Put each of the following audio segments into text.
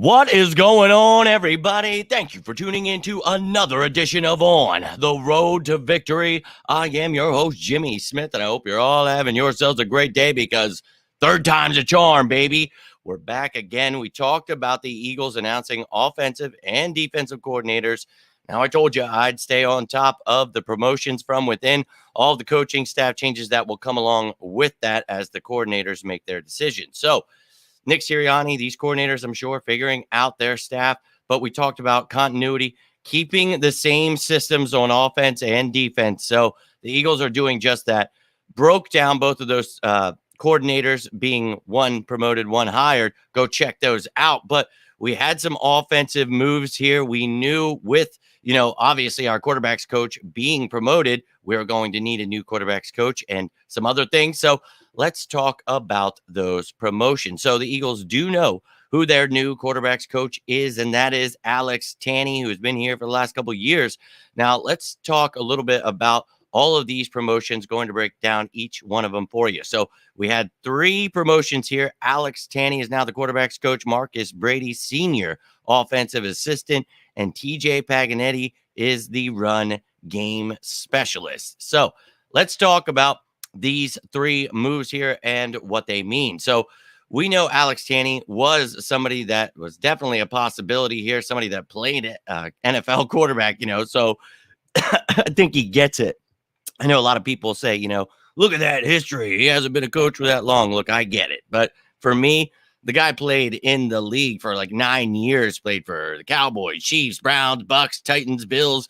What is going on, everybody? Thank you for tuning in to another edition of On the Road to Victory. I am your host, Jimmy Smith, and I hope you're all having yourselves a great day because third time's a charm, baby. We're back again. We talked about the Eagles announcing offensive and defensive coordinators. Now, I told you I'd stay on top of the promotions from within, all the coaching staff changes that will come along with that as the coordinators make their decisions. So, Nick Sirianni, these coordinators, I'm sure, figuring out their staff. But we talked about continuity, keeping the same systems on offense and defense. So the Eagles are doing just that. Broke down both of those coordinators, being one promoted, one hired. Go check those out. But we had some offensive moves here. We knew with, obviously our quarterbacks coach being promoted, we were going to need a new quarterbacks coach and some other things. So let's talk about those promotions. So the Eagles do know who their new quarterbacks coach is, and that is Alex Tanney, who has been here for the last couple of years. Now, let's talk a little bit about all of these promotions, going to break down each one of them for you. So we had 3 promotions here. Alex Tanney is now the quarterbacks coach. Marcus Brady, senior offensive assistant, and TJ Paganetti is the run game specialist. So let's talk about these 3 moves here and what they mean. So we know Alex Tanney was somebody that was definitely a possibility here, somebody that played NFL quarterback, so I think he gets it. I know a lot of people say, look at that history. He hasn't been a coach for that long. Look, I get it. But for me, the guy played in the league for like 9 years, played for the Cowboys, Chiefs, Browns, Bucks, Titans, Bills.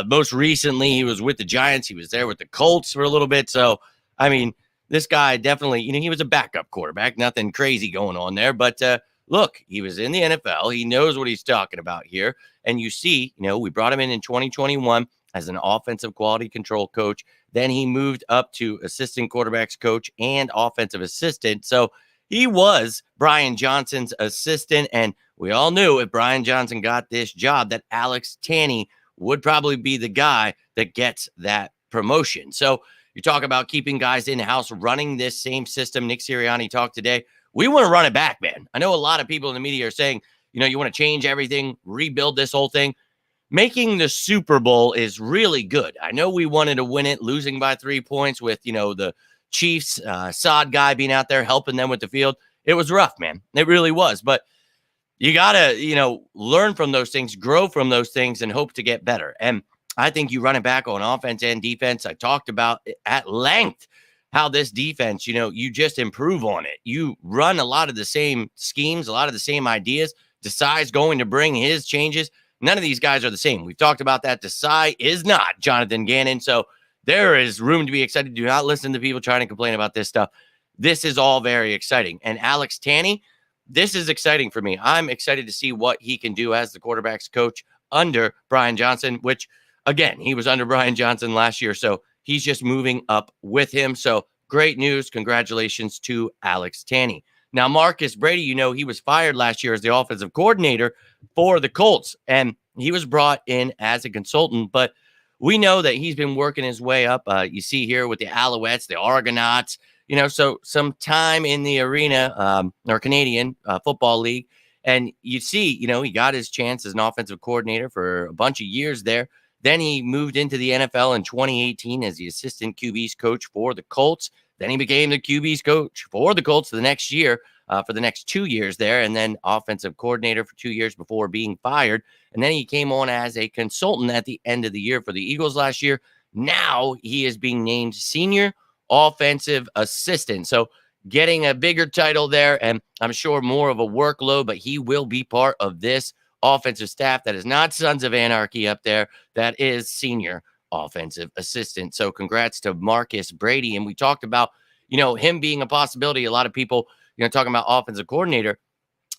Most recently, he was with the Giants. He was there with the Colts for a little bit. So, I mean, this guy definitely, he was a backup quarterback. Nothing crazy going on there. But look, he was in the NFL. He knows what he's talking about here. And you see, we brought him in 2021 as an offensive quality control coach. Then he moved up to assistant quarterbacks coach and offensive assistant. So he was Brian Johnson's assistant. And we all knew if Brian Johnson got this job, that Alex Tanney would probably be the guy that gets that promotion. So you talk about keeping guys in-house, running this same system. Nick Sirianni talked today. We want to run it back, man. I know a lot of people in the media are saying, you want to change everything, rebuild this whole thing. Making the Super Bowl is really good. I know we wanted to win it, losing by 3 points with, the Chiefs, Sod guy being out there helping them with the field. It was rough, man. It really was. But you got to, learn from those things, grow from those things, and hope to get better. And I think you run it back on offense and defense. I talked about at length how this defense, you just improve on it. You run a lot of the same schemes, a lot of the same ideas. Desai's going to bring his changes. None of these guys are the same. We've talked about that. Desai is not Jonathan Gannon. So there is room to be excited. Do not listen to people trying to complain about this stuff. This is all very exciting. And Alex Tanney, this is exciting for me. I'm excited to see what he can do as the quarterback's coach under Brian Johnson, which, again, he was under Brian Johnson last year. So he's just moving up with him. So great news. Congratulations to Alex Tanney. Now, Marcus Brady, he was fired last year as the offensive coordinator for the Colts, and he was brought in as a consultant. But we know that he's been working his way up. You see here with the Alouettes, the Argonauts, so some time in the arena, or Canadian Football League. And you see, he got his chance as an offensive coordinator for a bunch of years there. Then he moved into the NFL in 2018 as the assistant QB's coach for the Colts. Then he became the QB's coach for the Colts the next year, for the next 2 years there, and then offensive coordinator for 2 years before being fired. And then he came on as a consultant at the end of the year for the Eagles last year. Now he is being named senior offensive assistant. So getting a bigger title there, and I'm sure more of a workload, but he will be part of this offensive staff that is not Sons of Anarchy up there. That is senior offensive assistant. So congrats to Marcus Brady. And we talked about, him being a possibility. A lot of people, talking about offensive coordinator.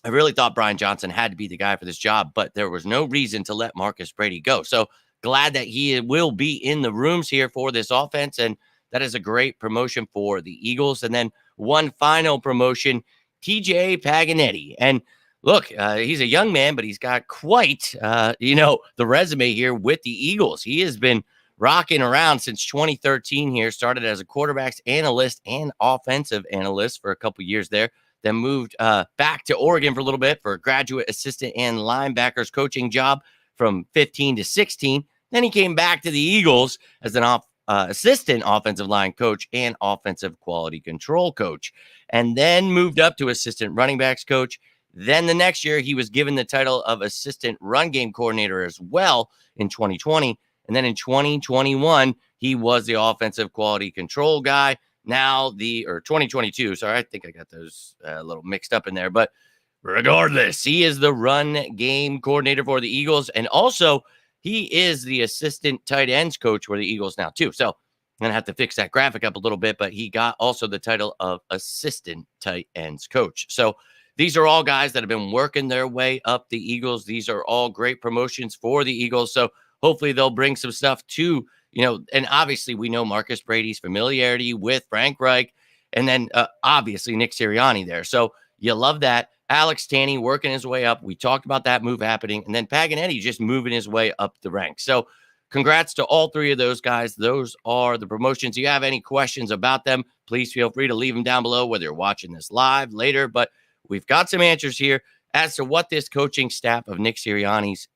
I really thought Brian Johnson had to be the guy for this job, but there was no reason to let Marcus Brady go. So glad that he will be in the rooms here for this offense. And that is a great promotion for the Eagles. And then one final promotion, TJ Paganetti. And look, he's a young man, but he's got quite, the resume here with the Eagles. He has been rocking around since 2013 here, started as a quarterbacks analyst and offensive analyst for a couple years there. then moved back to Oregon for a little bit for a graduate assistant and linebackers coaching job from 15 to 16. Then he came back to the Eagles as an assistant offensive line coach and offensive quality control coach, and then moved up to assistant running backs coach. Then the next year, he was given the title of assistant run game coordinator as well in 2020. And then in 2021, he was the offensive quality control guy. Now 2022. Sorry, I think I got those a little mixed up in there. But regardless, he is the run game coordinator for the Eagles. And also, he is the assistant tight ends coach for the Eagles now, too. So I'm going to have to fix that graphic up a little bit. But he got also the title of assistant tight ends coach. So these are all guys that have been working their way up the Eagles. These are all great promotions for the Eagles. So hopefully they'll bring some stuff to, and obviously we know Marcus Brady's familiarity with Frank Reich, and then obviously Nick Sirianni there. So you love that. Alex Tanney working his way up. We talked about that move happening. And then Paganetti just moving his way up the ranks. So congrats to all three of those guys. Those are the promotions. If you have any questions about them, please feel free to leave them down below, whether you're watching this live later. But we've got some answers here as to what this coaching staff of Nick Sirianni's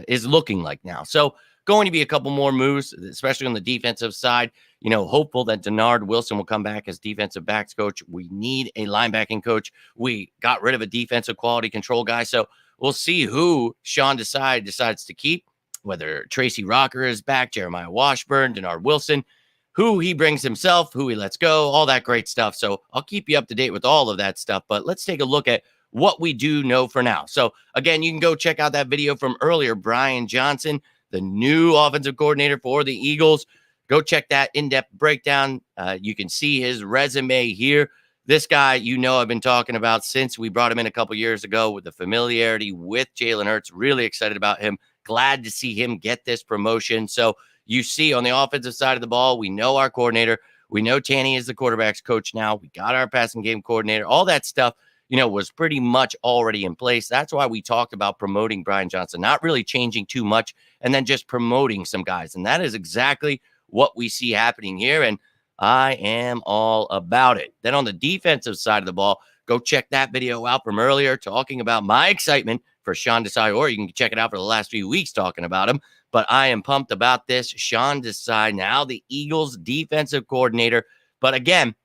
is looking like now. So going to be a couple more moves, especially on the defensive side. Hopeful that Denard Wilson will come back as defensive backs coach. We need a linebacking coach. We got rid of a defensive quality control guy. So we'll see who Sean Desai decides to keep, whether Tracy Rocker is back, Jeremiah Washburn, Denard Wilson, who he brings himself, who he lets go, all that great stuff. So I'll keep you up to date with all of that stuff. But let's take a look at what we do know for now. So again, you can go check out that video from earlier, Brian Johnson, the new offensive coordinator for the Eagles. Go check that in-depth breakdown. You can see his resume here. This guy, I've been talking about since we brought him in a couple years ago with the familiarity with Jalen Hurts. Really excited about him. Glad to see him get this promotion. So you see on the offensive side of the ball, we know our coordinator. We know Tanney is the quarterback's coach now. We got our passing game coordinator. All that stuff, was pretty much already in place. That's why we talked about promoting Brian Johnson, not really changing too much, and then just promoting some guys. And that is exactly what we see happening here. And I am all about it. Then on the defensive side of the ball, go check that video out from earlier talking about my excitement for Sean Desai, or you can check it out for the last few weeks talking about him. But I am pumped about this. Sean Desai, now the Eagles defensive coordinator. But again,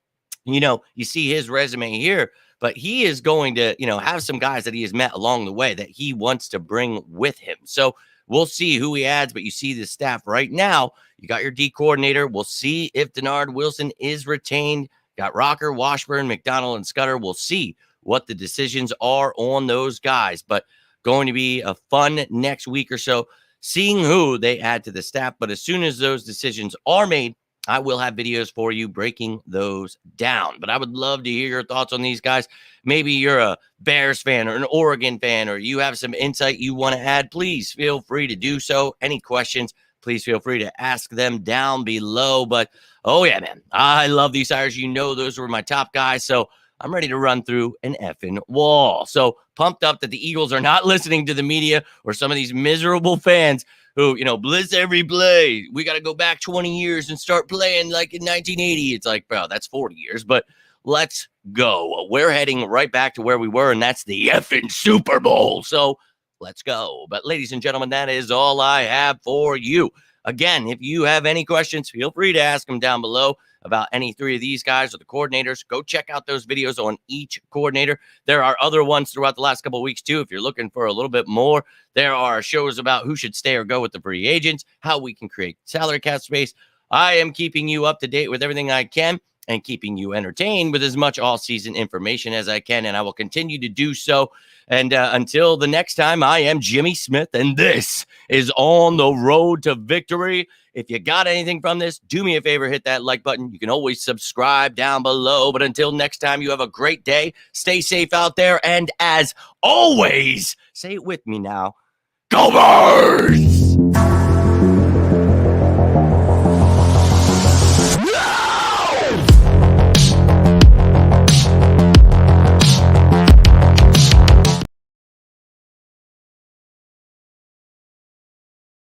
you see his resume here, but he is going to, have some guys that he has met along the way that he wants to bring with him. So we'll see who he adds, but you see the staff right now. You got your D coordinator. We'll see if Denard Wilson is retained. Got Rocker, Washburn, McDonald, and Scudder. We'll see what the decisions are on those guys, but going to be a fun next week or so, seeing who they add to the staff. But as soon as those decisions are made, I will have videos for you breaking those down. But I would love to hear your thoughts on these guys. Maybe you're a Bears fan or an Oregon fan, or you have some insight you want to add. Please feel free to do so. Any questions, please feel free to ask them down below. But, oh, yeah, man, I love these hires. Those were my top guys. So I'm ready to run through an effing wall. So pumped up that the Eagles are not listening to the media or some of these miserable fans who, blitz every play. We got to go back 20 years and start playing like in 1980. It's like, bro, that's 40 years. But let's go. We're heading right back to where we were, and that's the effing Super Bowl. So let's go. But ladies and gentlemen, that is all I have for you. Again, if you have any questions, feel free to ask them down below about any three of these guys or the coordinators. Go check out those videos on each coordinator. There are other ones throughout the last couple of weeks, too, if you're looking for a little bit more. There are shows about who should stay or go with the free agents, how we can create salary cap space. I am keeping you up to date with everything I can and keeping you entertained with as much all-season information as I can, and I will continue to do so. And until the next time, I am Jimmy Smith, and this is On the Road to Victory. If you got anything from this, do me a favor, hit that like button. You can always subscribe down below. But until next time, you have a great day. Stay safe out there. And as always, say it with me now, Go Birds!